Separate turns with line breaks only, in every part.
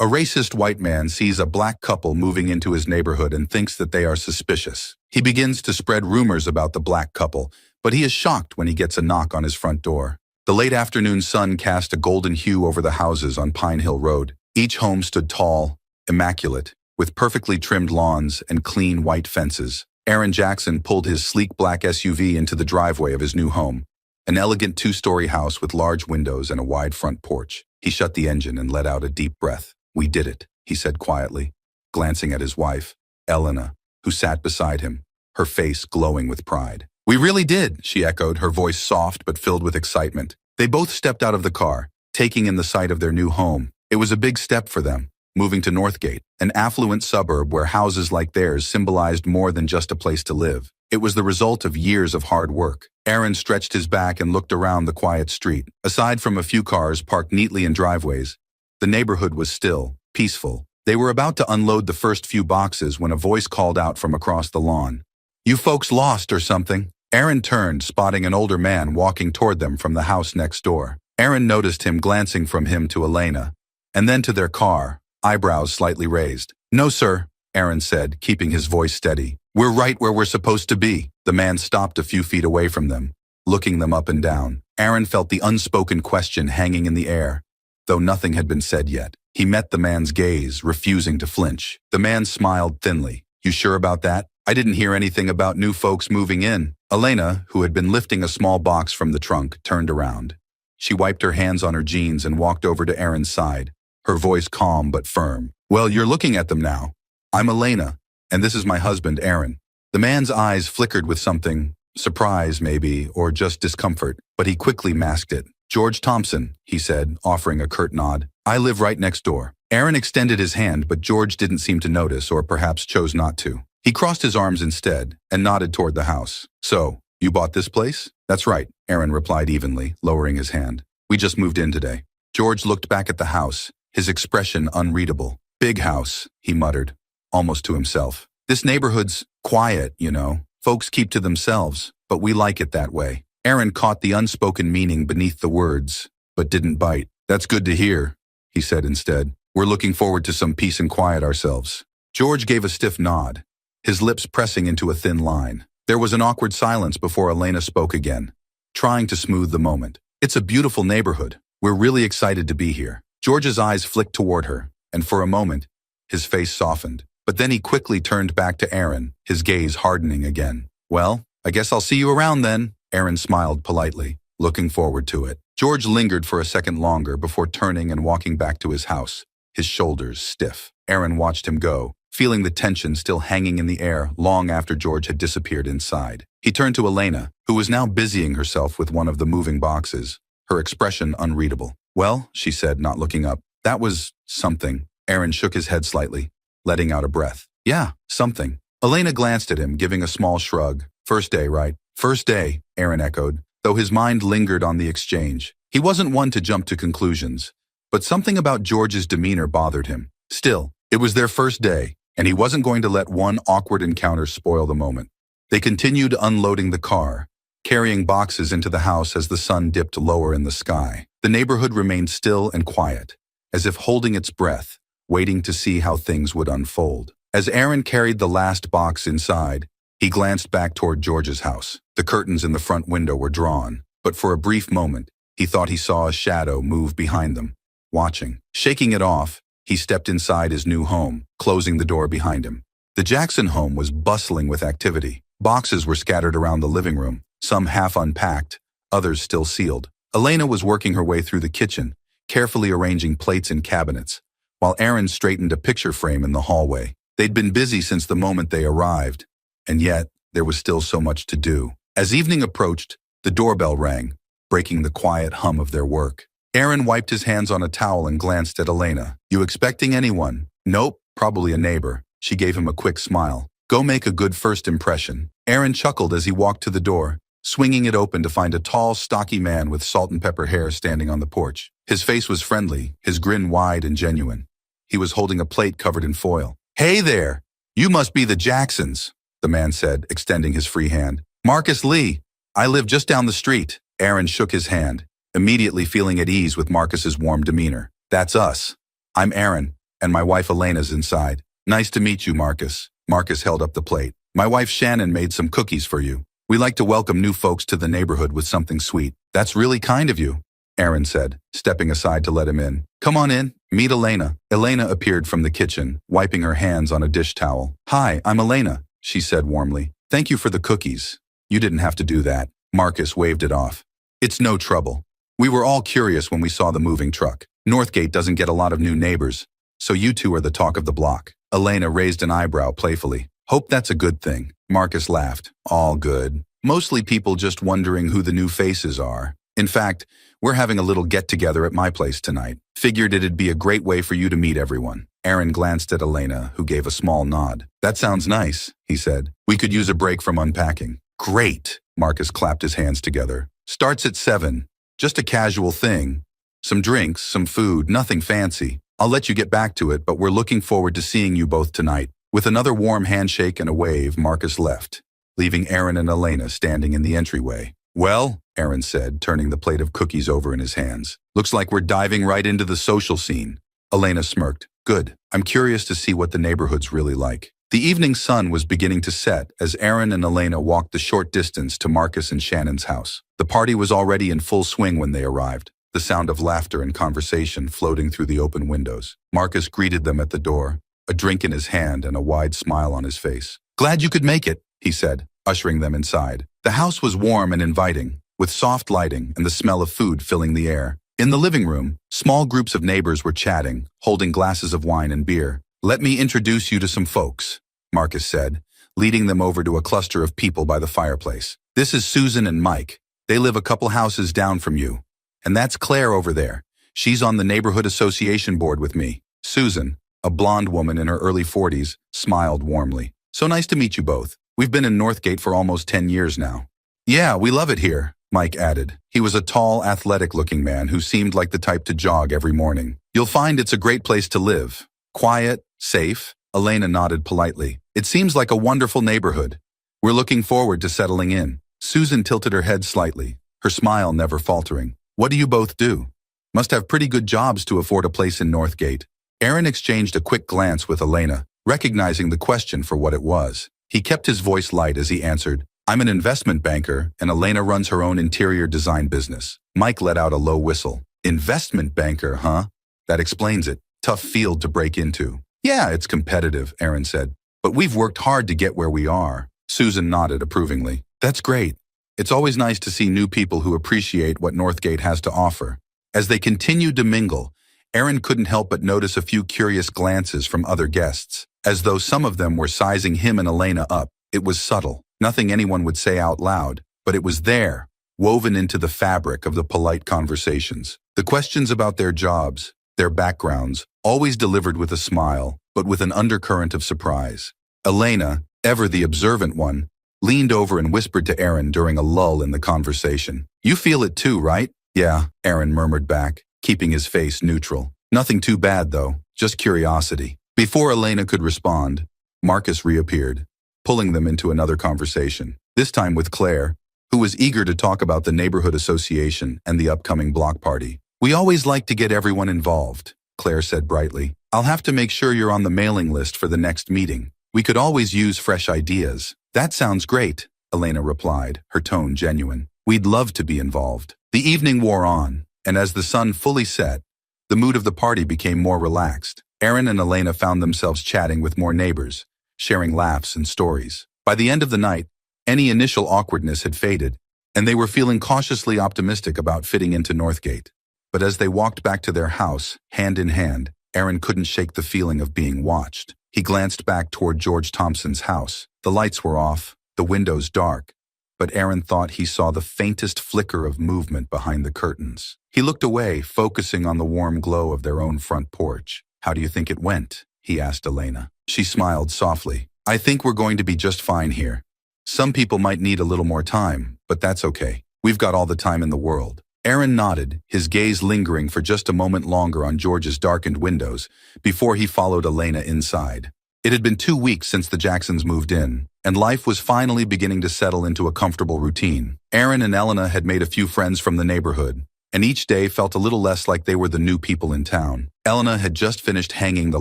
A racist white man sees a black couple moving into his neighborhood and thinks that they are suspicious. He begins to spread rumors about the black couple, but he is shocked when he gets a knock on his front door. The late afternoon sun cast a golden hue over the houses on Pine Hill Road. Each home stood tall, immaculate, with perfectly trimmed lawns and clean white fences. Aaron Jackson pulled his sleek black SUV into the driveway of his new home, an elegant two-story house with large windows and a wide front porch. He shut the engine and let out a deep breath. "We did it," he said quietly, glancing at his wife, Elena, who sat beside him, her face glowing with pride. "We really did," she echoed, her voice soft but filled with excitement. They both stepped out of the car, taking in the sight of their new home. It was a big step for them, moving to Northgate, an affluent suburb where houses like theirs symbolized more than just a place to live. It was the result of years of hard work. Aaron stretched his back and looked around the quiet street. Aside from a few cars parked neatly in driveways, the neighborhood was still, peaceful. They were about to unload the first few boxes when a voice called out from across the lawn. "You folks lost or something?" Aaron turned, spotting an older man walking toward them from the house next door. Aaron noticed him glancing from him to Elena, and then to their car, eyebrows slightly raised. "No, sir," Aaron said, keeping his voice steady. "We're right where we're supposed to be." The man stopped a few feet away from them, looking them up and down. Aaron felt the unspoken question hanging in the air, though nothing had been said yet. He met the man's gaze, refusing to flinch. The man smiled thinly. "You sure about that? I didn't hear anything about new folks moving in." Elena, who had been lifting a small box from the trunk, turned around. She wiped her hands on her jeans and walked over to Aaron's side, her voice calm but firm. "Well, you're looking at them now. I'm Elena, and this is my husband, Aaron." The man's eyes flickered with something, surprise maybe, or just discomfort, but he quickly masked it. "George Thompson," he said, offering a curt nod. "I live right next door." Aaron extended his hand, but George didn't seem to notice, or perhaps chose not to. He crossed his arms instead and nodded toward the house. "So, you bought this place?" "That's right," Aaron replied evenly, lowering his hand. "We just moved in today." George looked back at the house, his expression unreadable. "Big house," he muttered, almost to himself. "This neighborhood's quiet, you know. Folks keep to themselves, but we like it that way." Aaron caught the unspoken meaning beneath the words, but didn't bite. "That's good to hear," he said instead. "We're looking forward to some peace and quiet ourselves." George gave a stiff nod, his lips pressing into a thin line. There was an awkward silence before Elena spoke again, trying to smooth the moment. "It's a beautiful neighborhood. We're really excited to be here." George's eyes flicked toward her, and for a moment, his face softened. But then he quickly turned back to Aaron, his gaze hardening again. "Well, I guess I'll see you around then." Aaron smiled politely, looking forward to it. George lingered for a second longer before turning and walking back to his house, his shoulders stiff. Aaron watched him go, feeling the tension still hanging in the air long after George had disappeared inside. He turned to Elena, who was now busying herself with one of the moving boxes, her expression unreadable. "Well," she said, not looking up, "that was something." Aaron shook his head slightly, letting out a breath. "Yeah, something." Elena glanced at him, giving a small shrug. "First day, right?" "First day," Aaron echoed, though his mind lingered on the exchange. He wasn't one to jump to conclusions, but something about George's demeanor bothered him. Still, it was their first day, and he wasn't going to let one awkward encounter spoil the moment. They continued unloading the car, carrying boxes into the house as the sun dipped lower in the sky. The neighborhood remained still and quiet, as if holding its breath, waiting to see how things would unfold. As Aaron carried the last box inside, he glanced back toward George's house. The curtains in the front window were drawn, but for a brief moment, he thought he saw a shadow move behind them, watching. Shaking it off, he stepped inside his new home, closing the door behind him. The Jackson home was bustling with activity. Boxes were scattered around the living room, some half unpacked, others still sealed. Elena was working her way through the kitchen, carefully arranging plates and cabinets, while Aaron straightened a picture frame in the hallway. They'd been busy since the moment they arrived, and yet there was still so much to do. As evening approached, the doorbell rang, breaking the quiet hum of their work. Aaron wiped his hands on a towel and glanced at Elena. "You expecting anyone?" "Nope, probably a neighbor." She gave him a quick smile. "Go make a good first impression." Aaron chuckled as he walked to the door, swinging it open to find a tall, stocky man with salt and pepper hair standing on the porch. His face was friendly, his grin wide and genuine. He was holding a plate covered in foil. "Hey there! You must be the Jacksons," the man said, extending his free hand. "Marcus Lee. I live just down the street." Aaron shook his hand, immediately feeling at ease with Marcus's warm demeanor. "That's us. I'm Aaron. and my wife Elena's inside. Nice to meet you, Marcus. Marcus held up the plate. My wife Shannon made some cookies for you. We like to welcome new folks to the neighborhood with something sweet. That's really kind of you, Aaron said, stepping aside to let him in. Come on in, meet Elena. Elena appeared from the kitchen, wiping her hands on a dish towel. Hi, I'm Elena, she said warmly. Thank you for the cookies. You didn't have to do that. Marcus waved it off. It's no trouble. We were all curious when we saw the moving truck. Northgate doesn't get a lot of new neighbors, so you two are the talk of the block. Elena raised an eyebrow playfully. Hope that's a good thing. Marcus laughed. All good. Mostly people just wondering who the new faces are. In fact, we're having a little get-together at my place tonight. Figured it'd be a great way for you to meet everyone. Aaron glanced at Elena, who gave a small nod. That sounds nice, he said. We could use a break from unpacking. Great. Marcus clapped his hands together. Starts at 7. Just a casual thing. Some drinks, some food, nothing fancy. I'll let you get back to it, but we're looking forward to seeing you both tonight. With another warm handshake and a wave, Marcus left, leaving Aaron and Elena standing in the entryway. Well, Aaron said, turning the plate of cookies over in his hands. Looks like we're diving right into the social scene. Elena smirked. Good. I'm curious to see what the neighborhood's really like. The evening sun was beginning to set as Aaron and Elena walked the short distance to Marcus and Shannon's house. The party was already in full swing when they arrived, the sound of laughter and conversation floating through the open windows. Marcus greeted them at the door, a drink in his hand and a wide smile on his face. Glad you could make it, he said, ushering them inside. The house was warm and inviting, with soft lighting and the smell of food filling the air. In the living room, small groups of neighbors were chatting, holding glasses of wine and beer. Let me introduce you to some folks, Marcus said, leading them over to a cluster of people by the fireplace. This is Susan and Mike. They live a couple houses down from you. And that's Claire over there. She's on the neighborhood association board with me. Susan, a blonde woman in her early 40s, smiled warmly. So nice to meet you both. We've been in Northgate for almost 10 years now. Yeah, we love it here, Mike added. He was a tall, athletic-looking man who seemed like the type to jog every morning. You'll find it's a great place to live. Quiet, safe. Elena nodded politely. It seems like a wonderful neighborhood. We're looking forward to settling in. Susan tilted her head slightly, her smile never faltering. What do you both do? Must have pretty good jobs to afford a place in Northgate. Aaron exchanged a quick glance with Elena, recognizing the question for what it was. He kept his voice light as he answered, I'm an investment banker, and Elena runs her own interior design business. Mike let out a low whistle. Investment banker, huh? That explains it. Tough field to break into. Yeah, it's competitive, Aaron said. But we've worked hard to get where we are. Susan nodded approvingly. That's great. It's always nice to see new people who appreciate what Northgate has to offer. As they continued to mingle, Aaron couldn't help but notice a few curious glances from other guests, as though some of them were sizing him and Elena up. It was subtle. Nothing anyone would say out loud, but it was there, woven into the fabric of the polite conversations. The questions about their jobs, their backgrounds, always delivered with a smile, but with an undercurrent of surprise. Elena, ever the observant one, leaned over and whispered to Aaron during a lull in the conversation. You feel it too, right? Yeah, Aaron murmured back, keeping his face neutral. Nothing too bad, though, just curiosity. Before Elena could respond, Marcus reappeared, pulling them into another conversation, this time with Claire, who was eager to talk about the neighborhood association and the upcoming block party. We always like to get everyone involved, Claire said brightly. I'll have to make sure you're on the mailing list for the next meeting. We could always use fresh ideas. That sounds great, Elena replied, her tone genuine. We'd love to be involved. The evening wore on, and as the sun fully set, the mood of the party became more relaxed. Aaron and Elena found themselves chatting with more neighbors, sharing laughs and stories. By the end of the night, any initial awkwardness had faded, and they were feeling cautiously optimistic about fitting into Northgate. But as they walked back to their house, hand in hand, Aaron couldn't shake the feeling of being watched. He glanced back toward George Thompson's house. The lights were off, the windows dark, but Aaron thought he saw the faintest flicker of movement behind the curtains. He looked away, focusing on the warm glow of their own front porch. How do you think it went? He asked Elena. She smiled softly. I think we're going to be just fine here. Some people might need a little more time, but that's okay. We've got all the time in the world. Aaron nodded, his gaze lingering for just a moment longer on George's darkened windows before he followed Elena inside. It had been 2 weeks since the Jacksons moved in, and life was finally beginning to settle into a comfortable routine. Aaron and Elena had made a few friends from the neighborhood, and each day felt a little less like they were the new people in town. Elena had just finished hanging the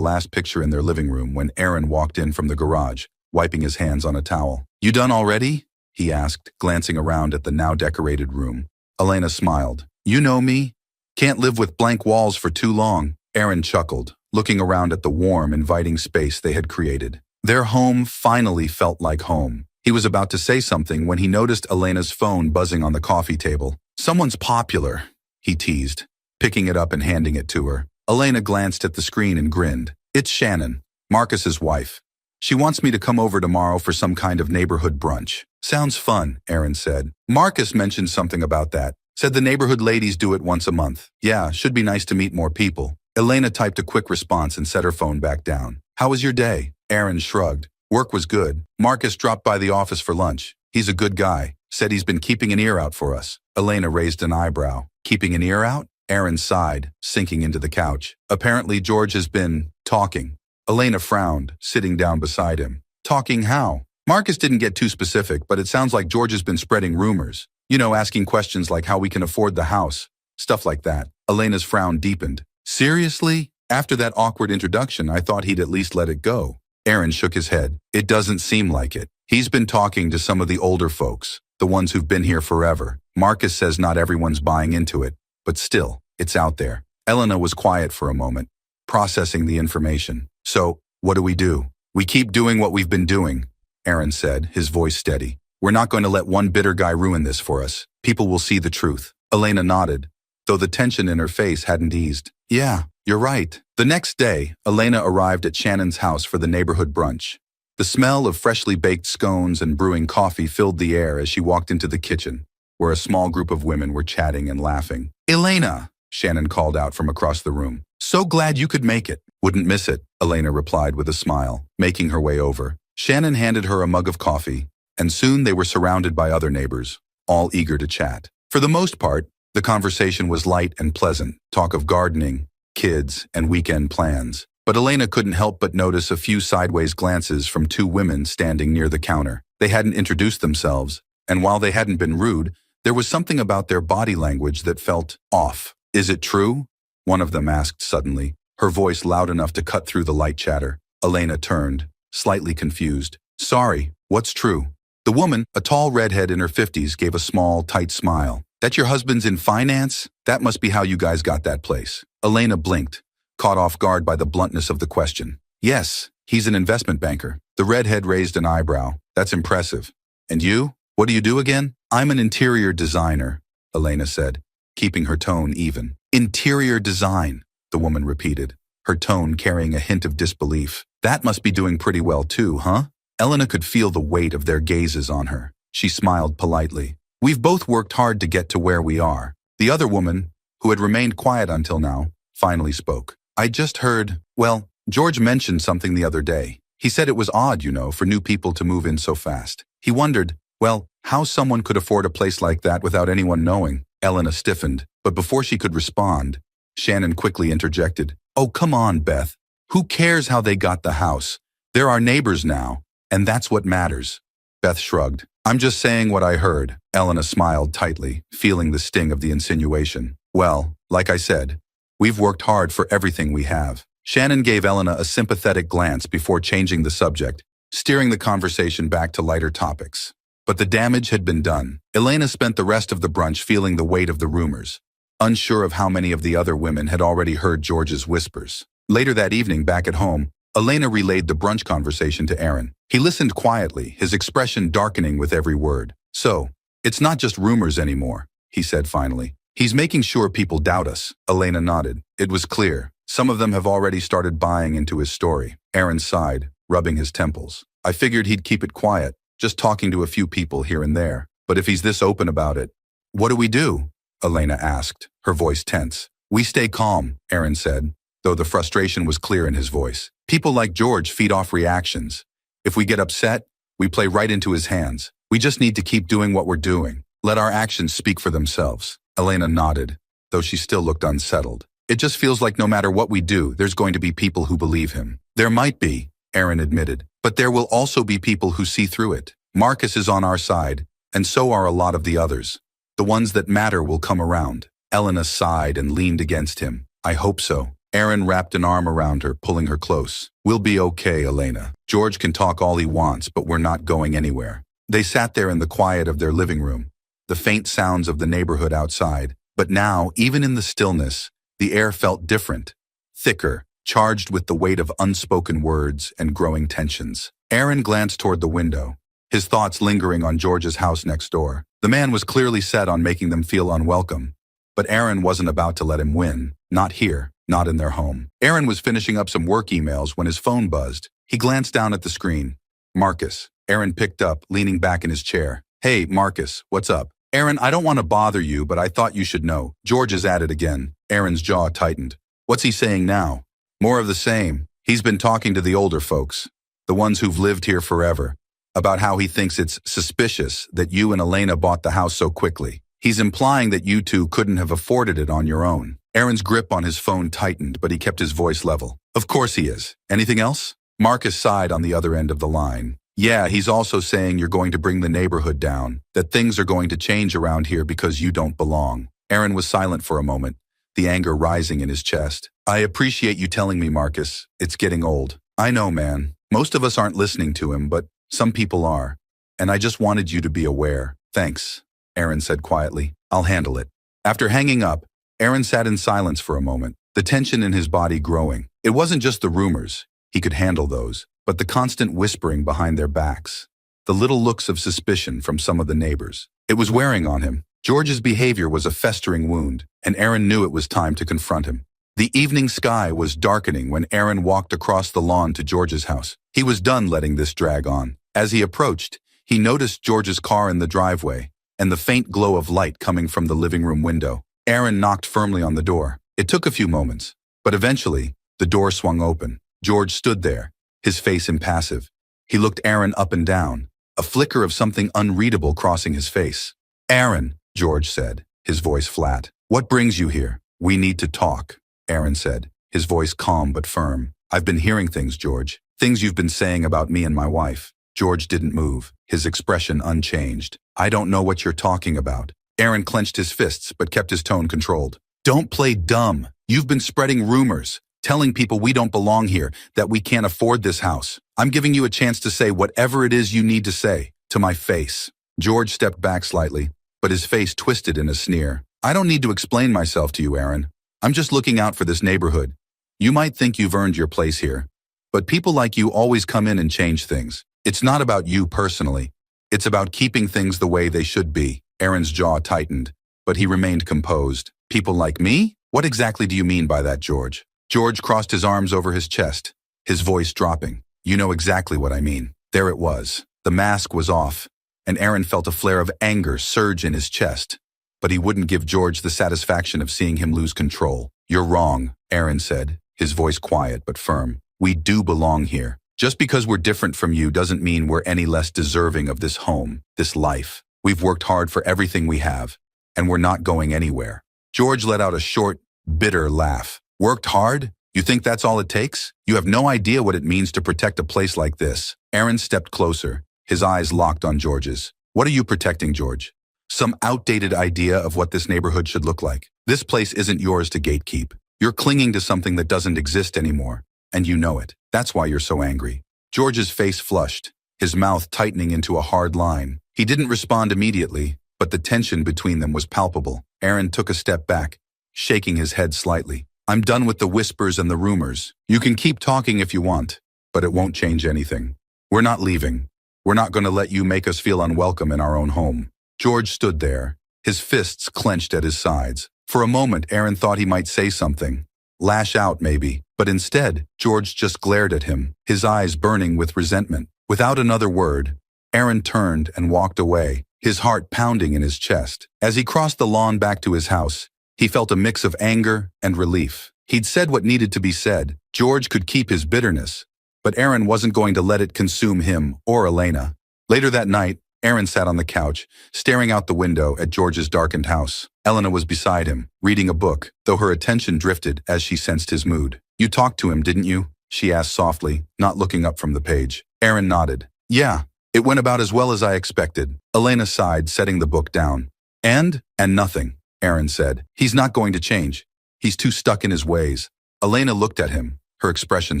last picture in their living room when Aaron walked in from the garage, wiping his hands on a towel. "You done already?" he asked, glancing around at the now decorated room. Elena smiled. "You know me. Can't live with blank walls for too long." Aaron chuckled, looking around at the warm, inviting space they had created. Their home finally felt like home. He was about to say something when he noticed Elena's phone buzzing on the coffee table. "Someone's popular," he teased, picking it up and handing it to her. Elena glanced at the screen and grinned. "It's Shannon, Marcus's wife. She wants me to come over tomorrow for some kind of neighborhood brunch." "Sounds fun," Aaron said. "Marcus mentioned something about that. Said the neighborhood ladies do it once a month. Yeah, should be nice to meet more people." Elena typed a quick response and set her phone back down. "How was your day?" Aaron shrugged. "Work was good. Marcus dropped by the office for lunch. He's a good guy. Said he's been keeping an ear out for us." Elena raised an eyebrow. "Keeping an ear out?" Aaron sighed, sinking into the couch. "Apparently George has been talking." Elena frowned, sitting down beside him. "Talking how?" Marcus didn't get too specific, but it sounds like George has been spreading rumors. You know, asking questions like how we can afford the house. Stuff like that. Elena's frown deepened. "Seriously? After that awkward introduction, I thought he'd at least let it go." Aaron shook his head. "It doesn't seem like it. He's been talking to some of the older folks, the ones who've been here forever. Marcus says not everyone's buying into it, but still, it's out there." Elena was quiet for a moment, processing the information. "So, what do we do?" "We keep doing what we've been doing," Aaron said, his voice steady. "We're not going to let one bitter guy ruin this for us. People will see the truth." Elena nodded, though the tension in her face hadn't eased. "Yeah, you're right." The next day, Elena arrived at Shannon's house for the neighborhood brunch. The smell of freshly baked scones and brewing coffee filled the air as she walked into the kitchen, where a small group of women were chatting and laughing. "Elena," Shannon called out from across the room. "So glad you could make it." "Wouldn't miss it," Elena replied with a smile, making her way over. Shannon handed her a mug of coffee, and soon they were surrounded by other neighbors, all eager to chat. For the most part, the conversation was light and pleasant, talk of gardening, kids, and weekend plans. But Elena couldn't help but notice a few sideways glances from two women standing near the counter. They hadn't introduced themselves, and while they hadn't been rude, there was something about their body language that felt off. "Is it true?" one of them asked suddenly, her voice loud enough to cut through the light chatter. Elena turned, slightly confused. "Sorry, what's true?" The woman, a tall redhead in her 50s, gave a small, tight smile. "That your husband's in finance? That must be how you guys got that place." Elena blinked, caught off guard by the bluntness of the question. "Yes, he's an investment banker." The redhead raised an eyebrow. "That's impressive. And you? What do you do again?" "I'm an interior designer," Elena said, keeping her tone even. "Interior design," the woman repeated, her tone carrying a hint of disbelief. "That must be doing pretty well too, huh?" Elena could feel the weight of their gazes on her. She smiled politely. "We've both worked hard to get to where we are." The other woman, who had remained quiet until now, finally spoke. "I just heard, well, George mentioned something the other day. He said it was odd, you know, for new people to move in so fast. He wondered, well, how someone could afford a place like that without anyone knowing." Elena stiffened, but before she could respond, Shannon quickly interjected. "Oh, come on, Beth. Who cares how they got the house? They're our neighbors now, and that's what matters." Beth shrugged. "I'm just saying what I heard." Elena smiled tightly, feeling the sting of the insinuation. "Well, like I said, we've worked hard for everything we have." Shannon gave Elena a sympathetic glance before changing the subject, steering the conversation back to lighter topics. But the damage had been done. Elena spent the rest of the brunch feeling the weight of the rumors, unsure of how many of the other women had already heard George's whispers. Later that evening, back at home, Elena relayed the brunch conversation to Aaron. He listened quietly, his expression darkening with every word. "So, it's not just rumors anymore," he said finally. "He's making sure people doubt us." Elena nodded. It was clear. Some of them have already started buying into his story. Aaron sighed, rubbing his temples. "I figured he'd keep it quiet, just talking to a few people here and there. But if he's this open about it..." "What do we do?" Elena asked, her voice tense. "We stay calm," Aaron said, though the frustration was clear in his voice. "People like George feed off reactions. If we get upset, we play right into his hands. We just need to keep doing what we're doing. Let our actions speak for themselves." Elena nodded, though she still looked unsettled. "It just feels like no matter what we do, there's going to be people who believe him." "There might be," Aaron admitted, "but there will also be people who see through it. Marcus is on our side, and so are a lot of the others. The ones that matter will come around." Elena sighed and leaned against him. I hope so. Aaron wrapped an arm around her, pulling her close. We'll be okay, Elena. George can talk all he wants, but we're not going anywhere. They sat there in the quiet of their living room, the faint sounds of the neighborhood outside. But now, even in the stillness, the air felt different, thicker, charged with the weight of unspoken words and growing tensions. Aaron glanced toward the window, his thoughts lingering on George's house next door. The man was clearly set on making them feel unwelcome, but Aaron wasn't about to let him win. Not here, not in their home. Aaron was finishing up some work emails when his phone buzzed. He glanced down at the screen. Marcus. Aaron picked up, leaning back in his chair. Hey, Marcus, what's up? Aaron, I don't want to bother you, but I thought you should know. George is at it again. Aaron's jaw tightened. What's he saying now? More of the same. He's been talking to the older folks, the ones who've lived here forever, about how he thinks it's suspicious that you and Elena bought the house so quickly. He's implying that you two couldn't have afforded it on your own. Aaron's grip on his phone tightened, but he kept his voice level. Of course he is. Anything else? Marcus sighed on the other end of the line. Yeah, he's also saying you're going to bring the neighborhood down, that things are going to change around here because you don't belong. Aaron was silent for a moment, the anger rising in his chest. I appreciate you telling me, Marcus. It's getting old. I know, man. Most of us aren't listening to him, but some people are. And I just wanted you to be aware. Thanks, Aaron said quietly. I'll handle it. After hanging up, Aaron sat in silence for a moment, the tension in his body growing. It wasn't just the rumors. He could handle those. But the constant whispering behind their backs, the little looks of suspicion from some of the neighbors. It was wearing on him. George's behavior was a festering wound, and Aaron knew it was time to confront him. The evening sky was darkening when Aaron walked across the lawn to George's house. He was done letting this drag on. As he approached, he noticed George's car in the driveway and the faint glow of light coming from the living room window. Aaron knocked firmly on the door. It took a few moments, but eventually, the door swung open. George stood there, his face impassive. He looked Aaron up and down, a flicker of something unreadable crossing his face. Aaron, George said, his voice flat. What brings you here? We need to talk, Aaron said, his voice calm but firm. I've been hearing things, George. Things you've been saying about me and my wife. George didn't move, his expression unchanged. I don't know what you're talking about. Aaron clenched his fists but kept his tone controlled. Don't play dumb. You've been spreading rumors, telling people we don't belong here, that we can't afford this house. I'm giving you a chance to say whatever it is you need to say, to my face. George stepped back slightly, but his face twisted in a sneer. I don't need to explain myself to you, Aaron. I'm just looking out for this neighborhood. You might think you've earned your place here, but people like you always come in and change things. It's not about you personally. It's about keeping things the way they should be. Aaron's jaw tightened, but he remained composed. People like me? What exactly do you mean by that, George? George crossed his arms over his chest, his voice dropping. You know exactly what I mean. There it was. The mask was off, and Aaron felt a flare of anger surge in his chest. But he wouldn't give George the satisfaction of seeing him lose control. You're wrong, Aaron said, his voice quiet but firm. We do belong here. Just because we're different from you doesn't mean we're any less deserving of this home, this life. We've worked hard for everything we have, and we're not going anywhere. George let out a short, bitter laugh. Worked hard? You think that's all it takes? You have no idea what it means to protect a place like this. Aaron stepped closer, his eyes locked on George's. What are you protecting, George? Some outdated idea of what this neighborhood should look like. This place isn't yours to gatekeep. You're clinging to something that doesn't exist anymore, and you know it. That's why you're so angry. George's face flushed, his mouth tightening into a hard line. He didn't respond immediately, but the tension between them was palpable. Aaron took a step back, shaking his head slightly. I'm done with the whispers and the rumors. You can keep talking if you want, but it won't change anything. We're not leaving. We're not going to let you make us feel unwelcome in our own home. George stood there, his fists clenched at his sides. For a moment, Aaron thought he might say something. Lash out, maybe. But instead, George just glared at him, his eyes burning with resentment. Without another word, Aaron turned and walked away, his heart pounding in his chest. As he crossed the lawn back to his house, he felt a mix of anger and relief. He'd said what needed to be said. George could keep his bitterness, but Aaron wasn't going to let it consume him or Elena. Later that night, Aaron sat on the couch, staring out the window at George's darkened house. Elena was beside him, reading a book, though her attention drifted as she sensed his mood. You talked to him, didn't you? She asked softly, not looking up from the page. Aaron nodded. Yeah, it went about as well as I expected. Elena sighed, setting the book down. And nothing. Aaron said. He's not going to change. He's too stuck in his ways. Elena looked at him, her expression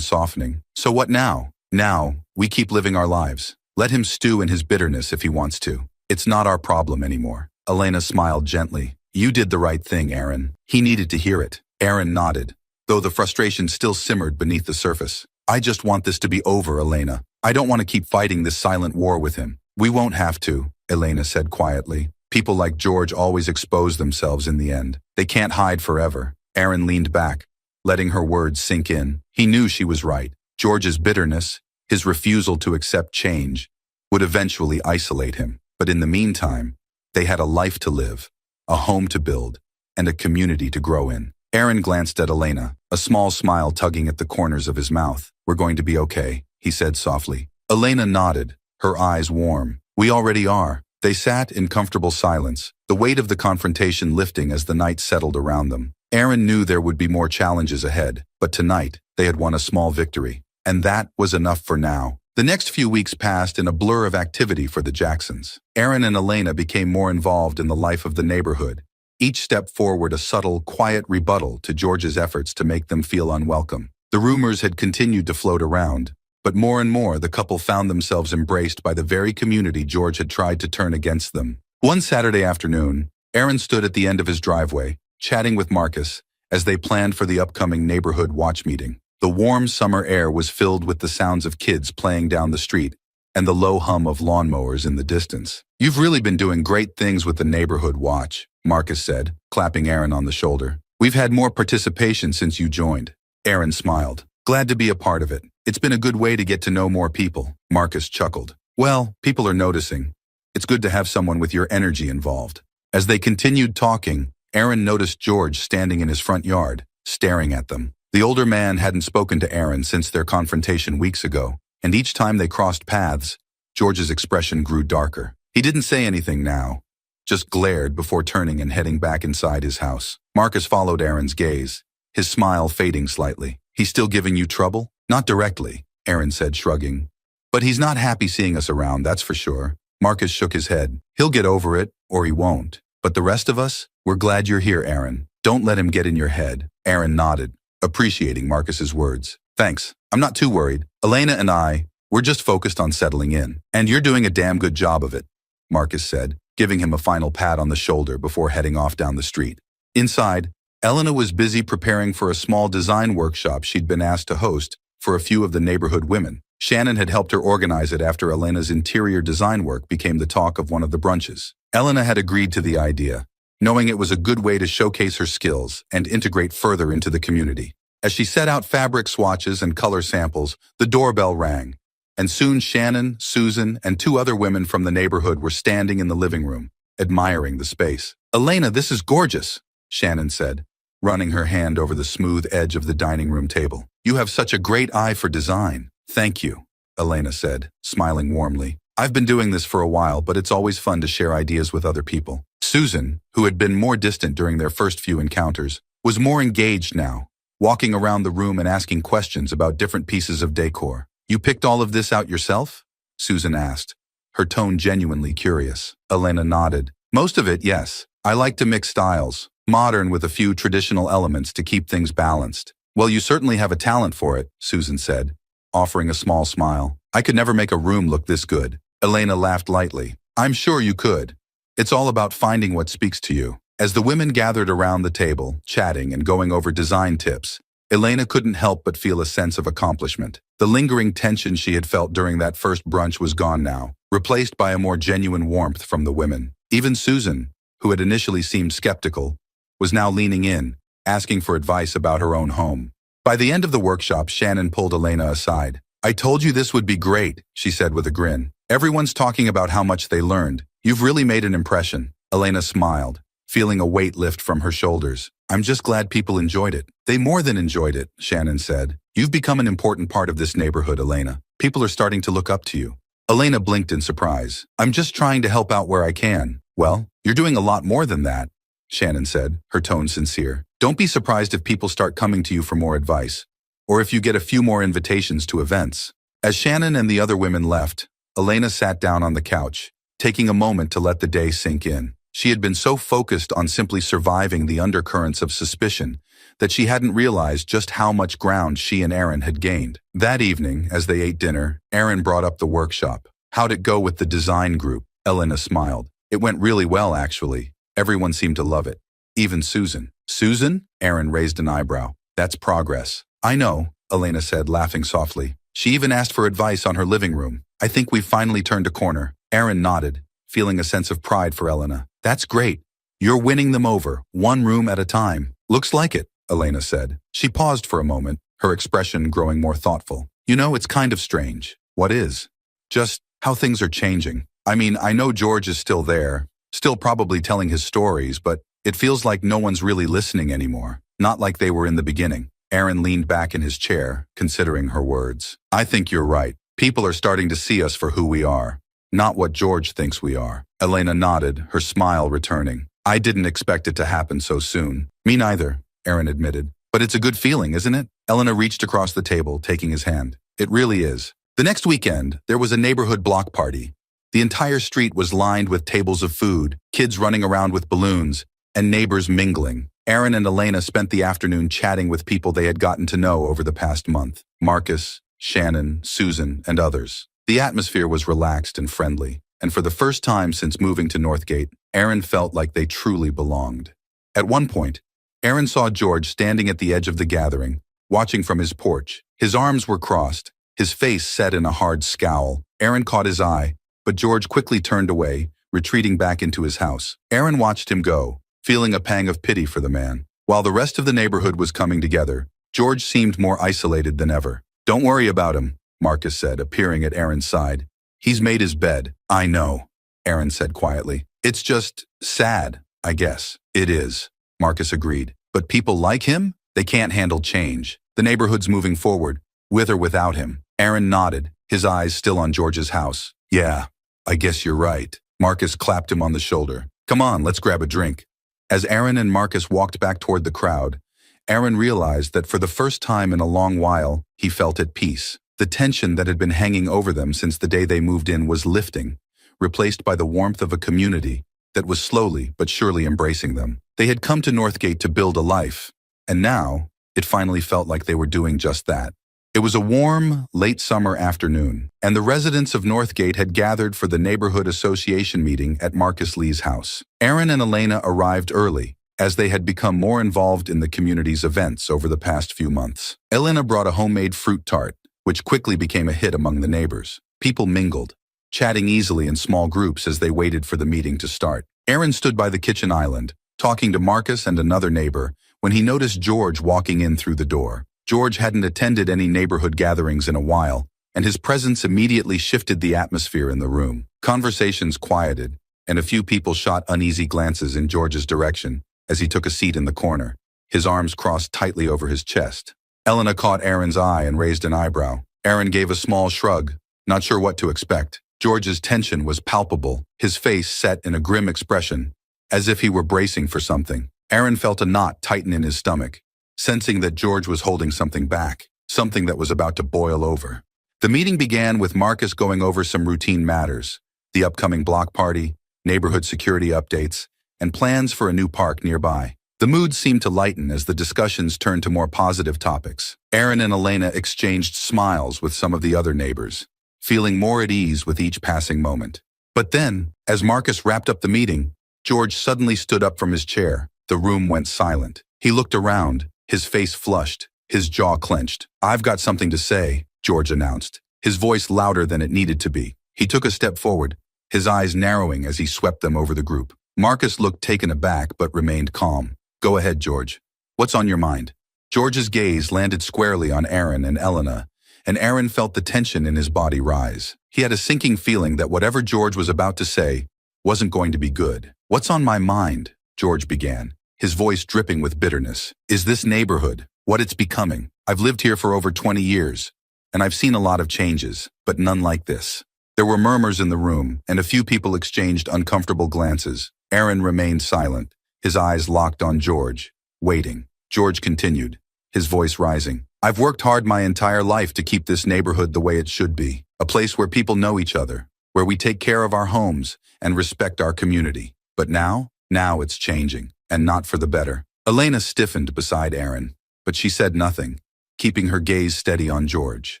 softening. So what now? Now, we keep living our lives. Let him stew in his bitterness if he wants to. It's not our problem anymore. Elena smiled gently. You did the right thing, Aaron. He needed to hear it. Aaron nodded, though the frustration still simmered beneath the surface. I just want this to be over, Elena. I don't want to keep fighting this silent war with him. We won't have to, Elena said quietly. People like George always expose themselves in the end. They can't hide forever. Aaron leaned back, letting her words sink in. He knew she was right. George's bitterness, his refusal to accept change, would eventually isolate him. But in the meantime, they had a life to live, a home to build, and a community to grow in. Aaron glanced at Elena, a small smile tugging at the corners of his mouth. We're going to be okay, he said softly. Elena nodded, her eyes warm. We already are. They sat in comfortable silence, the weight of the confrontation lifting as the night settled around them. Aaron knew there would be more challenges ahead, but tonight, they had won a small victory. And that was enough for now. The next few weeks passed in a blur of activity for the Jacksons. Aaron and Elena became more involved in the life of the neighborhood, each step forward a subtle, quiet rebuttal to George's efforts to make them feel unwelcome. The rumors had continued to float around, but more and more the couple found themselves embraced by the very community George had tried to turn against them. One Saturday afternoon, Aaron stood at the end of his driveway, chatting with Marcus, as they planned for the upcoming neighborhood watch meeting. The warm summer air was filled with the sounds of kids playing down the street and the low hum of lawnmowers in the distance. You've really been doing great things with the neighborhood watch, Marcus said, clapping Aaron on the shoulder. We've had more participation since you joined. Aaron smiled. Glad to be a part of it. It's been a good way to get to know more people. Marcus chuckled. Well, people are noticing. It's good to have someone with your energy involved. As they continued talking, Aaron noticed George standing in his front yard, staring at them. The older man hadn't spoken to Aaron since their confrontation weeks ago, and each time they crossed paths, George's expression grew darker. He didn't say anything now, just glared before turning and heading back inside his house. Marcus followed Aaron's gaze, his smile fading slightly. He's still giving you trouble? Not directly, Aaron said, shrugging. But he's not happy seeing us around, that's for sure. Marcus shook his head. He'll get over it, or he won't. But the rest of us, we're glad you're here, Aaron. Don't let him get in your head. Aaron nodded, appreciating Marcus's words. Thanks. I'm not too worried. Elena and we're just focused on settling in. And you're doing a damn good job of it, Marcus said, giving him a final pat on the shoulder before heading off down the street. Inside, Elena was busy preparing for a small design workshop she'd been asked to host for a few of the neighborhood women. Shannon had helped her organize it after Elena's interior design work became the talk of one of the brunches. Elena had agreed to the idea, knowing it was a good way to showcase her skills and integrate further into the community. As she set out fabric swatches and color samples, the doorbell rang, and soon Shannon, Susan, and two other women from the neighborhood were standing in the living room, admiring the space. Elena, this is gorgeous, Shannon said, running her hand over the smooth edge of the dining room table. You have such a great eye for design. Thank you, Elena said, smiling warmly. I've been doing this for a while, but it's always fun to share ideas with other people. Susan, who had been more distant during their first few encounters, was more engaged now, walking around the room and asking questions about different pieces of decor. You picked all of this out yourself? Susan asked, her tone genuinely curious. Elena nodded. Most of it, yes. I like to mix styles, modern with a few traditional elements to keep things balanced. Well, you certainly have a talent for it, Susan said, offering a small smile. I could never make a room look this good. Elena laughed lightly. I'm sure you could. It's all about finding what speaks to you. As the women gathered around the table, chatting and going over design tips, Elena couldn't help but feel a sense of accomplishment. The lingering tension she had felt during that first brunch was gone now, replaced by a more genuine warmth from the women. Even Susan, who had initially seemed skeptical, was now leaning in, asking for advice about her own home. By the end of the workshop, Shannon pulled Elena aside. I told you this would be great, she said with a grin. Everyone's talking about how much they learned. You've really made an impression. Elena smiled, feeling a weight lift from her shoulders. I'm just glad people enjoyed it. They more than enjoyed it, Shannon said. You've become an important part of this neighborhood, Elena. People are starting to look up to you. Elena blinked in surprise. I'm just trying to help out where I can. Well, you're doing a lot more than that, Shannon said, her tone sincere. Don't be surprised if people start coming to you for more advice, or if you get a few more invitations to events. As Shannon and the other women left, Elena sat down on the couch, taking a moment to let the day sink in. She had been so focused on simply surviving the undercurrents of suspicion that she hadn't realized just how much ground she and Aaron had gained. That evening, as they ate dinner, Aaron brought up the workshop. "How'd it go with the design group?" Elena smiled. "It went really well, actually. Everyone seemed to love it. Even Susan." "Susan?" Aaron raised an eyebrow. "That's progress." "I know," Elena said, laughing softly. "She even asked for advice on her living room. I think we've finally turned a corner." Aaron nodded, feeling a sense of pride for Elena. "That's great. You're winning them over, one room at a time." "Looks like it," Elena said. She paused for a moment, her expression growing more thoughtful. "You know, it's kind of strange." "What is?" "Just how things are changing. I mean, I know George is still there, still probably telling his stories, but it feels like no one's really listening anymore. Not like they were in the beginning." Aaron leaned back in his chair, considering her words. "I think you're right. People are starting to see us for who we are, not what George thinks we are." Elena nodded, her smile returning. "I didn't expect it to happen so soon." "Me neither," Aaron admitted. "But it's a good feeling, isn't it?" Elena reached across the table, taking his hand. "It really is." The next weekend, there was a neighborhood block party. The entire street was lined with tables of food, kids running around with balloons, and neighbors mingling. Aaron and Elena spent the afternoon chatting with people they had gotten to know over the past month. Marcus, Shannon, Susan, and others. The atmosphere was relaxed and friendly, and for the first time since moving to Northgate, Aaron felt like they truly belonged. At one point, Aaron saw George standing at the edge of the gathering, watching from his porch. His arms were crossed, his face set in a hard scowl. Aaron caught his eye, but George quickly turned away, retreating back into his house. Aaron watched him go, feeling a pang of pity for the man. While the rest of the neighborhood was coming together, George seemed more isolated than ever. "Don't worry about him," Marcus said, appearing at Aaron's side. "He's made his bed." "I know," Aaron said quietly. "It's just sad, I guess." "It is," Marcus agreed. "But people like him? They can't handle change. The neighborhood's moving forward, with or without him." Aaron nodded, his eyes still on George's house. "Yeah, I guess you're right." Marcus clapped him on the shoulder. "Come on, let's grab a drink." As Aaron and Marcus walked back toward the crowd, Aaron realized that for the first time in a long while, he felt at peace. The tension that had been hanging over them since the day they moved in was lifting, replaced by the warmth of a community that was slowly but surely embracing them. They had come to Northgate to build a life, and now it finally felt like they were doing just that. It was a warm, late summer afternoon, and the residents of Northgate had gathered for the neighborhood association meeting at Marcus Lee's house. Aaron and Elena arrived early, as they had become more involved in the community's events over the past few months. Elena brought a homemade fruit tart, which quickly became a hit among the neighbors. People mingled, chatting easily in small groups as they waited for the meeting to start. Aaron stood by the kitchen island, talking to Marcus and another neighbor, when he noticed George walking in through the door. George hadn't attended any neighborhood gatherings in a while, and his presence immediately shifted the atmosphere in the room. Conversations quieted, and a few people shot uneasy glances in George's direction as he took a seat in the corner, his arms crossed tightly over his chest. Elena caught Aaron's eye and raised an eyebrow. Aaron gave a small shrug, not sure what to expect. George's tension was palpable, his face set in a grim expression, as if he were bracing for something. Aaron felt a knot tighten in his stomach, sensing that George was holding something back, something that was about to boil over. The meeting began with Marcus going over some routine matters, the upcoming block party, neighborhood security updates, and plans for a new park nearby. The mood seemed to lighten as the discussions turned to more positive topics. Aaron and Elena exchanged smiles with some of the other neighbors, feeling more at ease with each passing moment. But then, as Marcus wrapped up the meeting, George suddenly stood up from his chair. The room went silent. He looked around, his face flushed, his jaw clenched. "I've got something to say," George announced, his voice louder than it needed to be. He took a step forward, his eyes narrowing as he swept them over the group. Marcus looked taken aback but remained calm. "Go ahead, George. What's on your mind?" George's gaze landed squarely on Aaron and Elena, and Aaron felt the tension in his body rise. He had a sinking feeling that whatever George was about to say wasn't going to be good. "What's on my mind?" George began, his voice dripping with bitterness. "Is this neighborhood, what it's becoming. I've lived here for over 20 years, and I've seen a lot of changes, but none like this." There were murmurs in the room, and a few people exchanged uncomfortable glances. Aaron remained silent, his eyes locked on George, waiting. George continued, his voice rising. "I've worked hard my entire life to keep this neighborhood the way it should be, a place where people know each other, where we take care of our homes and respect our community. But now it's changing, and not for the better. Elena stiffened beside Aaron, but she said nothing, keeping her gaze steady on George.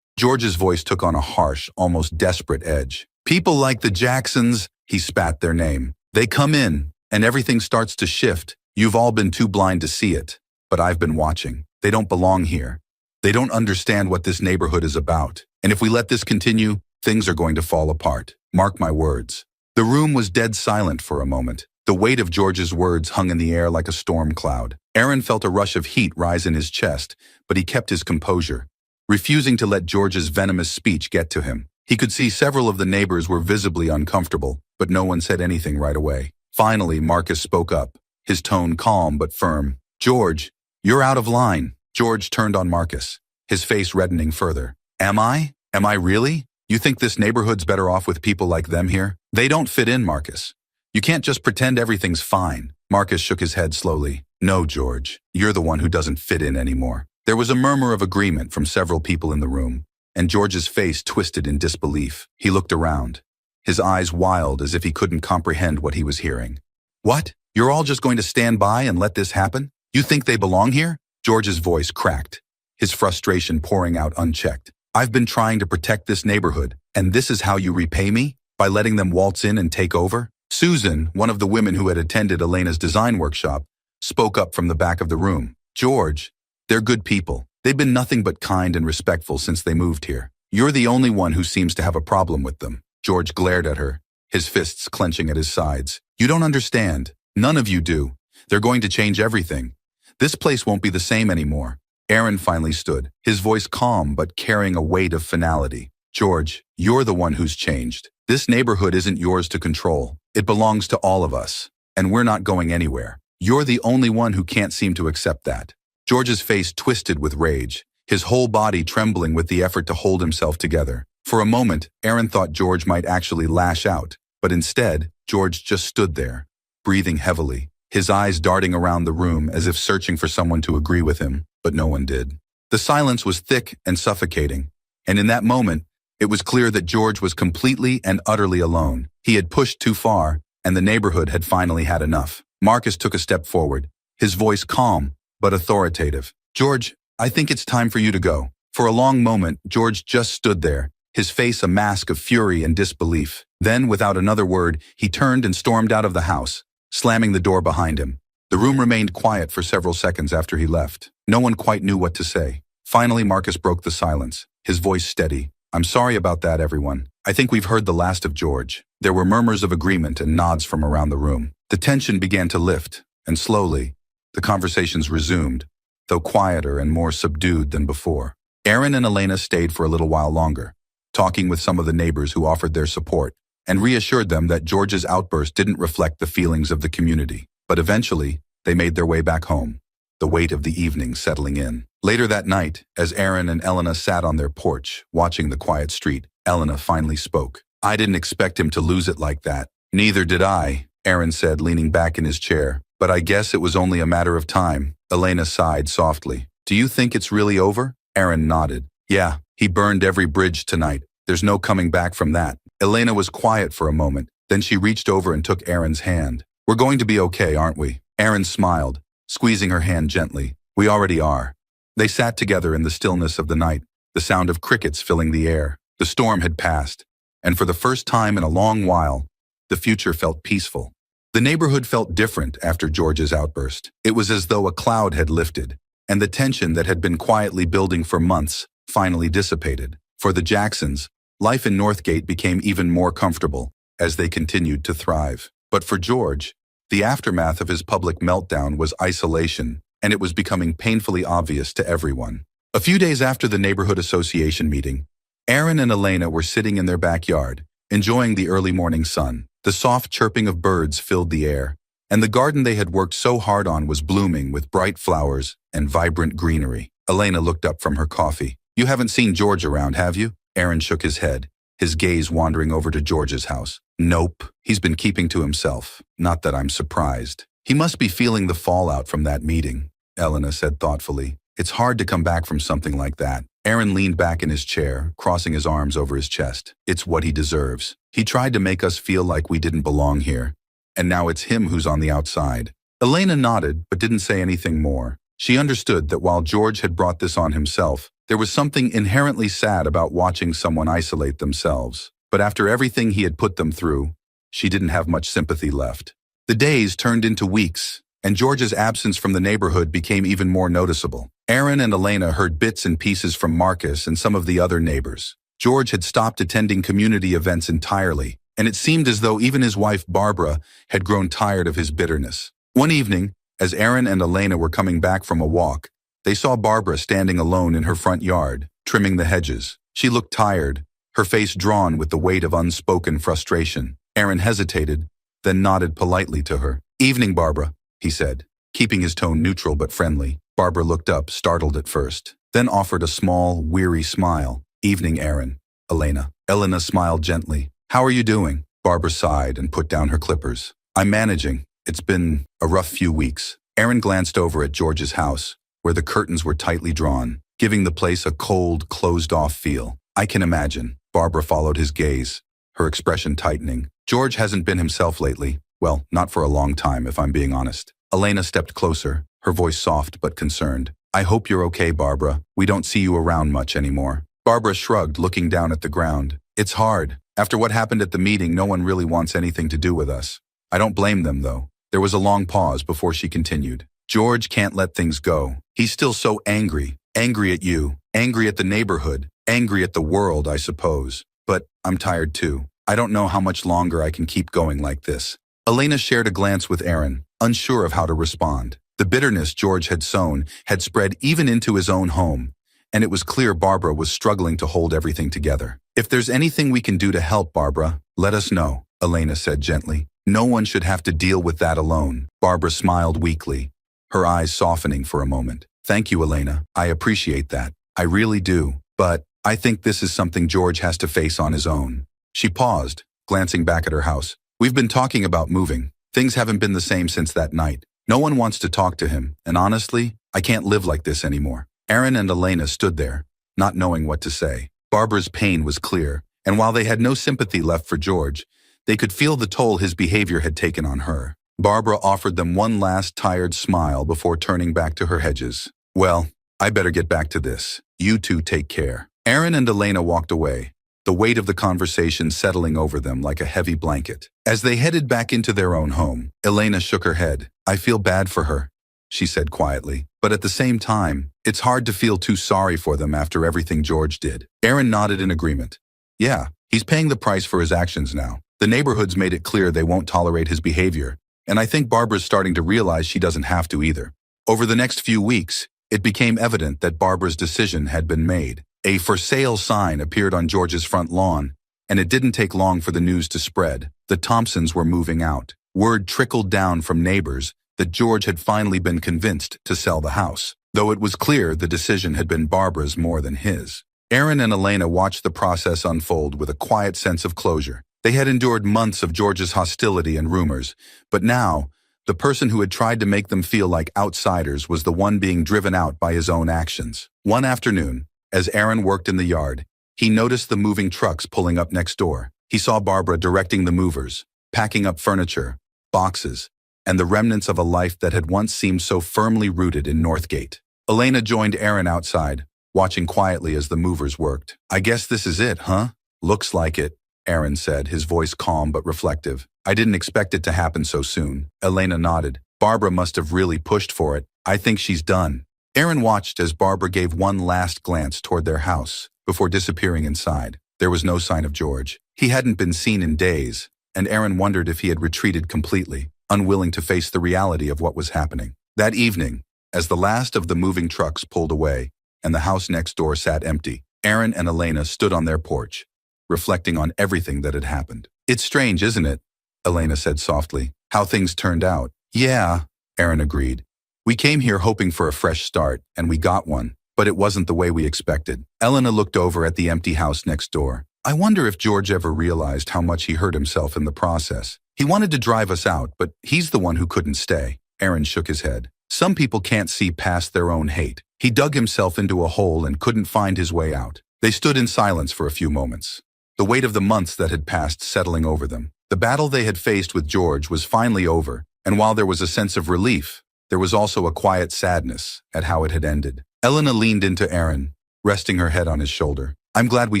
George's voice took on a harsh, almost desperate edge. People like the Jacksons, he spat their name. They come in, and everything starts to shift. You've all been too blind to see it, but I've been watching. They don't belong here. They don't understand what this neighborhood is about. And if we let this continue, things are going to fall apart. Mark my words. The room was dead silent for a moment. The weight of George's words hung in the air like a storm cloud. Aaron felt a rush of heat rise in his chest, but he kept his composure, refusing to let George's venomous speech get to him. He could see several of the neighbors were visibly uncomfortable, but no one said anything right away. Finally, Marcus spoke up, his tone calm but firm. George, you're out of line. George turned on Marcus, his face reddening further. Am I? Am I really? You think this neighborhood's better off with people like them here? They don't fit in, Marcus. You can't just pretend everything's fine. Marcus shook his head slowly. No, George, you're the one who doesn't fit in anymore. There was a murmur of agreement from several people in the room, and George's face twisted in disbelief. He looked around, his eyes wild as if he couldn't comprehend what he was hearing. What? You're all just going to stand by and let this happen? You think they belong here? George's voice cracked, his frustration pouring out unchecked. I've been trying to protect this neighborhood, and this is how you repay me? By letting them waltz in and take over? Susan, one of the women who had attended Elena's design workshop, spoke up from the back of the room. George, they're good people. They've been nothing but kind and respectful since they moved here. You're the only one who seems to have a problem with them. George glared at her, his fists clenching at his sides. You don't understand. None of you do. They're going to change everything. This place won't be the same anymore. Aaron finally stood, his voice calm but carrying a weight of finality. George, you're the one who's changed. This neighborhood isn't yours to control. It belongs to all of us, and we're not going anywhere. You're the only one who can't seem to accept that. George's face twisted with rage, his whole body trembling with the effort to hold himself together. For a moment, Aaron thought George might actually lash out, but instead, George just stood there, breathing heavily, his eyes darting around the room as if searching for someone to agree with him, but no one did. The silence was thick and suffocating, and in that moment, it was clear that George was completely and utterly alone. He had pushed too far, and the neighborhood had finally had enough. Marcus took a step forward, his voice calm but authoritative. George, I think it's time for you to go. For a long moment, George just stood there, his face a mask of fury and disbelief. Then, without another word, he turned and stormed out of the house, slamming the door behind him. The room remained quiet for several seconds after he left. No one quite knew what to say. Finally, Marcus broke the silence, his voice steady. I'm sorry about that, everyone. I think we've heard the last of George. There were murmurs of agreement and nods from around the room. The tension began to lift, and slowly, the conversations resumed, though quieter and more subdued than before. Aaron and Elena stayed for a little while longer, talking with some of the neighbors who offered their support, and reassured them that George's outburst didn't reflect the feelings of the community. But eventually, they made their way back home, the weight of the evening settling in. Later that night, as Aaron and Elena sat on their porch, watching the quiet street, Elena finally spoke. I didn't expect him to lose it like that. Neither did I, Aaron said, leaning back in his chair. But I guess it was only a matter of time. Elena sighed softly. Do you think it's really over? Aaron nodded. Yeah, he burned every bridge tonight. There's no coming back from that. Elena was quiet for a moment. Then she reached over and took Aaron's hand. We're going to be okay, aren't we? Aaron smiled, squeezing her hand gently. We already are. They sat together in the stillness of the night, the sound of crickets filling the air. The storm had passed, and for the first time in a long while, the future felt peaceful. The neighborhood felt different after George's outburst. It was as though a cloud had lifted, and the tension that had been quietly building for months finally dissipated. For the Jacksons, life in Northgate became even more comfortable as they continued to thrive. But for George, the aftermath of his public meltdown was isolation, and it was becoming painfully obvious to everyone. A few days after the neighborhood association meeting, Aaron and Elena were sitting in their backyard, enjoying the early morning sun. The soft chirping of birds filled the air, and the garden they had worked so hard on was blooming with bright flowers and vibrant greenery. Elena looked up from her coffee. You haven't seen George around, have you? Aaron shook his head, his gaze wandering over to George's house. Nope, he's been keeping to himself. Not that I'm surprised. He must be feeling the fallout from that meeting, Elena said thoughtfully. It's hard to come back from something like that. Aaron leaned back in his chair, crossing his arms over his chest. It's what he deserves. He tried to make us feel like we didn't belong here, and now it's him who's on the outside. Elena nodded, but didn't say anything more. She understood that while George had brought this on himself, there was something inherently sad about watching someone isolate themselves. But after everything he had put them through, she didn't have much sympathy left. The days turned into weeks, and George's absence from the neighborhood became even more noticeable. Aaron and Elena heard bits and pieces from Marcus and some of the other neighbors. George had stopped attending community events entirely, and it seemed as though even his wife Barbara had grown tired of his bitterness. One evening, as Aaron and Elena were coming back from a walk, they saw Barbara standing alone in her front yard, trimming the hedges. She looked tired, her face drawn with the weight of unspoken frustration. Aaron hesitated, then nodded politely to her. "Evening, Barbara," he said, keeping his tone neutral but friendly. Barbara looked up, startled at first, then offered a small, weary smile. "Evening, Aaron." "Elena." Elena smiled gently. "How are you doing?" Barbara sighed and put down her clippers. "I'm managing. It's been a rough few weeks." Aaron glanced over at George's house, where the curtains were tightly drawn, giving the place a cold, closed-off feel. "I can imagine." Barbara followed his gaze, her expression tightening. "George hasn't been himself lately. Well, not for a long time, if I'm being honest." Elena stepped closer, her voice soft but concerned. "I hope you're okay, Barbara. We don't see you around much anymore." Barbara shrugged, looking down at the ground. "It's hard. After what happened at the meeting, no one really wants anything to do with us. I don't blame them, though." There was a long pause before she continued. "George can't let things go. He's still so angry. Angry at you. Angry at the neighborhood. Angry at the world, I suppose. But I'm tired too. I don't know how much longer I can keep going like this." Elena shared a glance with Aaron, unsure of how to respond. The bitterness George had sown had spread even into his own home, and it was clear Barbara was struggling to hold everything together. "If there's anything we can do to help, Barbara, let us know," Elena said gently. "No one should have to deal with that alone." Barbara smiled weakly, her eyes softening for a moment. "Thank you, Elena. I appreciate that. I really do. But I think this is something George has to face on his own." She paused, glancing back at her house. "We've been talking about moving. Things haven't been the same since that night. No one wants to talk to him, and honestly, I can't live like this anymore." Aaron and Elena stood there, not knowing what to say. Barbara's pain was clear, and while they had no sympathy left for George, they could feel the toll his behavior had taken on her. Barbara offered them one last tired smile before turning back to her hedges. "Well, I better get back to this. You two take care." Aaron and Elena walked away, the weight of the conversation settling over them like a heavy blanket. As they headed back into their own home, Elena shook her head. "I feel bad for her," she said quietly. "But at the same time, it's hard to feel too sorry for them after everything George did." Aaron nodded in agreement. "Yeah, he's paying the price for his actions now. The neighborhood's made it clear they won't tolerate his behavior, and I think Barbara's starting to realize she doesn't have to either." Over the next few weeks, it became evident that Barbara's decision had been made. A "for sale" sign appeared on George's front lawn, and it didn't take long for the news to spread. The Thompsons were moving out. Word trickled down from neighbors that George had finally been convinced to sell the house, though it was clear the decision had been Barbara's more than his. Aaron and Elena watched the process unfold with a quiet sense of closure. They had endured months of George's hostility and rumors, but now, the person who had tried to make them feel like outsiders was the one being driven out by his own actions. One afternoon, as Aaron worked in the yard, he noticed the moving trucks pulling up next door. He saw Barbara directing the movers, packing up furniture, boxes, and the remnants of a life that had once seemed so firmly rooted in Northgate. Elena joined Aaron outside, watching quietly as the movers worked. "I guess this is it, huh?" "Looks like it," Aaron said, his voice calm but reflective. "I didn't expect it to happen so soon." Elena nodded. "Barbara must have really pushed for it. I think she's done." Aaron watched as Barbara gave one last glance toward their house before disappearing inside. There was no sign of George. He hadn't been seen in days, and Aaron wondered if he had retreated completely, unwilling to face the reality of what was happening. That evening, as the last of the moving trucks pulled away and the house next door sat empty, Aaron and Elena stood on their porch, reflecting on everything that had happened. "It's strange, isn't it?" Elena said softly. "How things turned out." "Yeah," Aaron agreed. "We came here hoping for a fresh start, and we got one, but it wasn't the way we expected." Elena looked over at the empty house next door. "I wonder if George ever realized how much he hurt himself in the process. He wanted to drive us out, but he's the one who couldn't stay." Aaron shook his head. "Some people can't see past their own hate. He dug himself into a hole and couldn't find his way out." They stood in silence for a few moments, the weight of the months that had passed settling over them. The battle they had faced with George was finally over, and while there was a sense of relief, there was also a quiet sadness at how it had ended. Elena leaned into Aaron, resting her head on his shoulder. "I'm glad we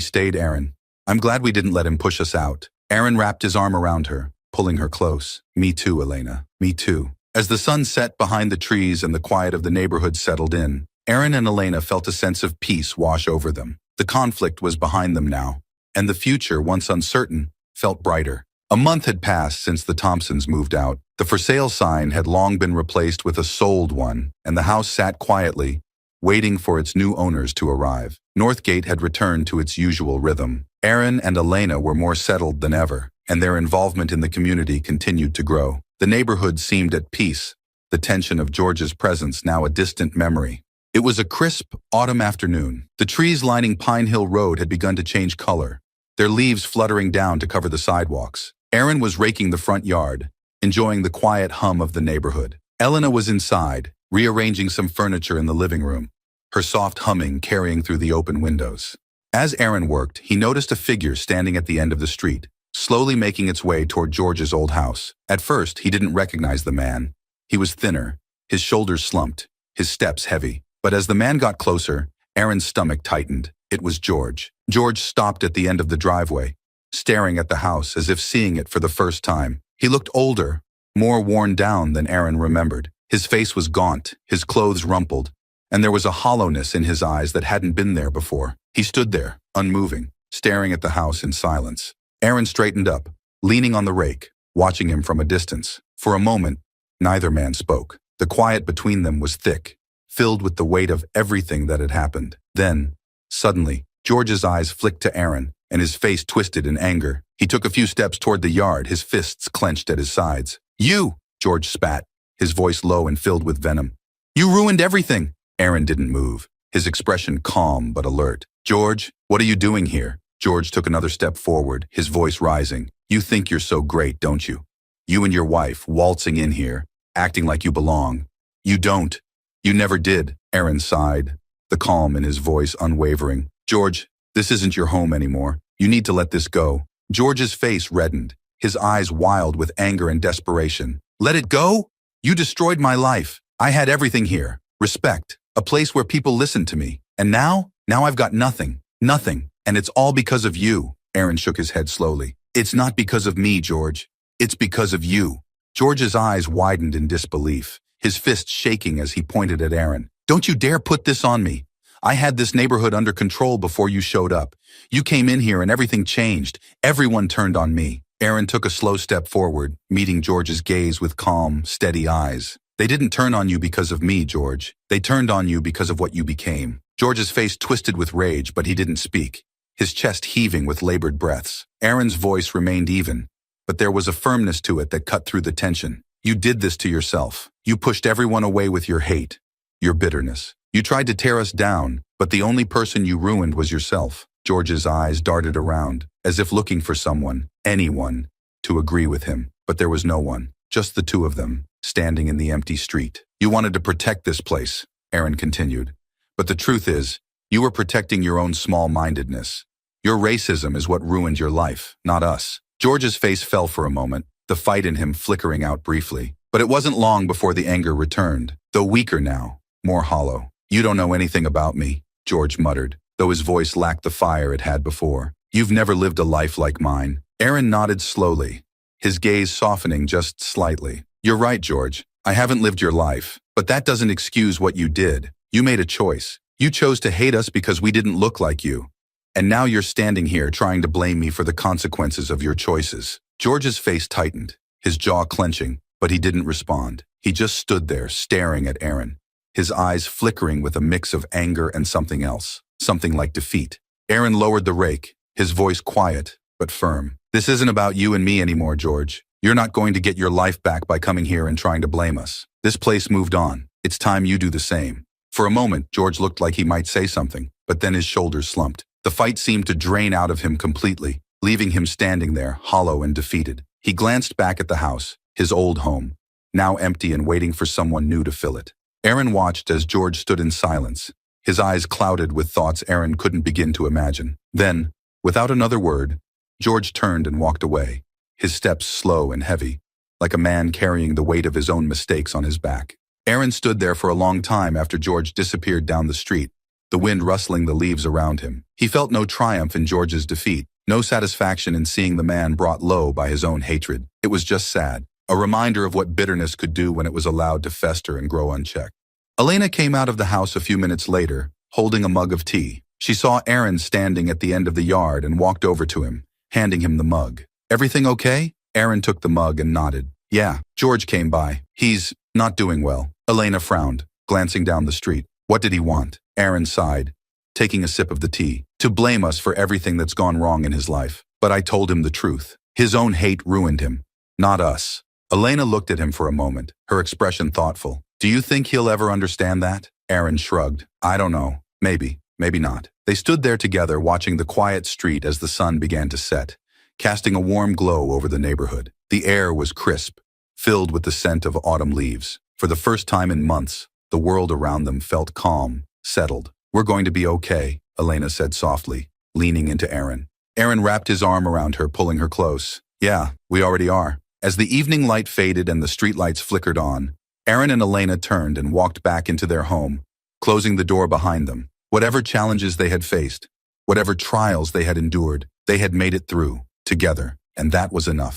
stayed, Aaron. I'm glad we didn't let him push us out." Aaron wrapped his arm around her, pulling her close. "Me too, Elena. Me too." As the sun set behind the trees and the quiet of the neighborhood settled in, Aaron and Elena felt a sense of peace wash over them. The conflict was behind them now, and the future, once uncertain, felt brighter. A month had passed since the Thompsons moved out. The for sale sign had long been replaced with a sold one, and the house sat quietly, waiting for its new owners to arrive. Northgate had returned to its usual rhythm. Aaron and Elena were more settled than ever, and their involvement in the community continued to grow. The neighborhood seemed at peace, the tension of George's presence now a distant memory. It was a crisp, autumn afternoon. The trees lining Pine Hill Road had begun to change color, their leaves fluttering down to cover the sidewalks. Aaron was raking the front yard, enjoying the quiet hum of the neighborhood. Elena was inside, rearranging some furniture in the living room, her soft humming carrying through the open windows. As Aaron worked, he noticed a figure standing at the end of the street, slowly making its way toward George's old house. At first, he didn't recognize the man. He was thinner, his shoulders slumped, his steps heavy. But as the man got closer, Aaron's stomach tightened. It was George. George stopped at the end of the driveway, staring at the house as if seeing it for the first time. He looked older, more worn down than Aaron remembered. His face was gaunt, his clothes rumpled, and there was a hollowness in his eyes that hadn't been there before. He stood there, unmoving, staring at the house in silence. Aaron straightened up, leaning on the rake, watching him from a distance. For a moment, neither man spoke. The quiet between them was thick, filled with the weight of everything that had happened. Then, suddenly, George's eyes flicked to Aaron, and his face twisted in anger. He took a few steps toward the yard, his fists clenched at his sides. "You!" George spat, his voice low and filled with venom. "You ruined everything!" Aaron didn't move, his expression calm but alert. "George, what are you doing here?" George took another step forward, his voice rising. "You think you're so great, don't you? You and your wife waltzing in here, acting like you belong. You don't. You never did." Aaron sighed, the calm in his voice unwavering. "George, this isn't your home anymore. You need to let this go." George's face reddened, his eyes wild with anger and desperation. "Let it go? You destroyed my life. I had everything here. Respect, a place where people listened to me. And now I've got nothing. Nothing. And it's all because of you." Aaron shook his head slowly. "It's not because of me, George. It's because of you." George's eyes widened in disbelief, his fist shaking as he pointed at Aaron. "Don't you dare put this on me. I had this neighborhood under control before you showed up. You came in here and everything changed. Everyone turned on me." Aaron took a slow step forward, meeting George's gaze with calm, steady eyes. "They didn't turn on you because of me, George. They turned on you because of what you became." George's face twisted with rage, but he didn't speak, his chest heaving with labored breaths. Aaron's voice remained even, but there was a firmness to it that cut through the tension. "You did this to yourself. You pushed everyone away with your hate, your bitterness. You tried to tear us down, but the only person you ruined was yourself." George's eyes darted around, as if looking for someone, anyone, to agree with him. But there was no one, just the two of them, standing in the empty street. "You wanted to protect this place," Aaron continued. "But the truth is, you were protecting your own small-mindedness. Your racism is what ruined your life, not us." George's face fell for a moment, the fight in him flickering out briefly. But it wasn't long before the anger returned, though weaker now, more hollow. "You don't know anything about me," George muttered, though his voice lacked the fire it had before. "You've never lived a life like mine." Aaron nodded slowly, his gaze softening just slightly. "You're right, George. I haven't lived your life, but that doesn't excuse what you did. You made a choice. You chose to hate us because we didn't look like you. And now you're standing here trying to blame me for the consequences of your choices." George's face tightened, his jaw clenching, but he didn't respond. He just stood there, staring at Aaron, his eyes flickering with a mix of anger and something else, something like defeat. Aaron lowered the rake, his voice quiet but firm. "This isn't about you and me anymore, George. You're not going to get your life back by coming here and trying to blame us. This place moved on. It's time you do the same." For a moment, George looked like he might say something, but then his shoulders slumped. The fight seemed to drain out of him completely, leaving him standing there, hollow and defeated. He glanced back at the house, his old home, now empty and waiting for someone new to fill it. Aaron watched as George stood in silence, his eyes clouded with thoughts Aaron couldn't begin to imagine. Then, without another word, George turned and walked away, his steps slow and heavy, like a man carrying the weight of his own mistakes on his back. Aaron stood there for a long time after George disappeared down the street, the wind rustling the leaves around him. He felt no triumph in George's defeat, no satisfaction in seeing the man brought low by his own hatred. It was just sad, a reminder of what bitterness could do when it was allowed to fester and grow unchecked. Elena came out of the house a few minutes later, holding a mug of tea. She saw Aaron standing at the end of the yard and walked over to him, handing him the mug. "Everything okay?" Aaron took the mug and nodded. "Yeah, George came by. He's not doing well." Elena frowned, glancing down the street. "What did he want?" Aaron sighed, taking a sip of the tea. "To blame us for everything that's gone wrong in his life. But I told him the truth. His own hate ruined him, not us." Elena looked at him for a moment, her expression thoughtful. "Do you think he'll ever understand that?" Aaron shrugged. "I don't know. Maybe, maybe not." They stood there together, watching the quiet street as the sun began to set, casting a warm glow over the neighborhood. The air was crisp, filled with the scent of autumn leaves. For the first time in months, the world around them felt calm, settled. "We're going to be okay," Elena said softly, leaning into Aaron. Aaron wrapped his arm around her, pulling her close. "Yeah, we already are." As the evening light faded and the streetlights flickered on, Aaron and Elena turned and walked back into their home, closing the door behind them. Whatever challenges they had faced, whatever trials they had endured, they had made it through, together, and that was enough.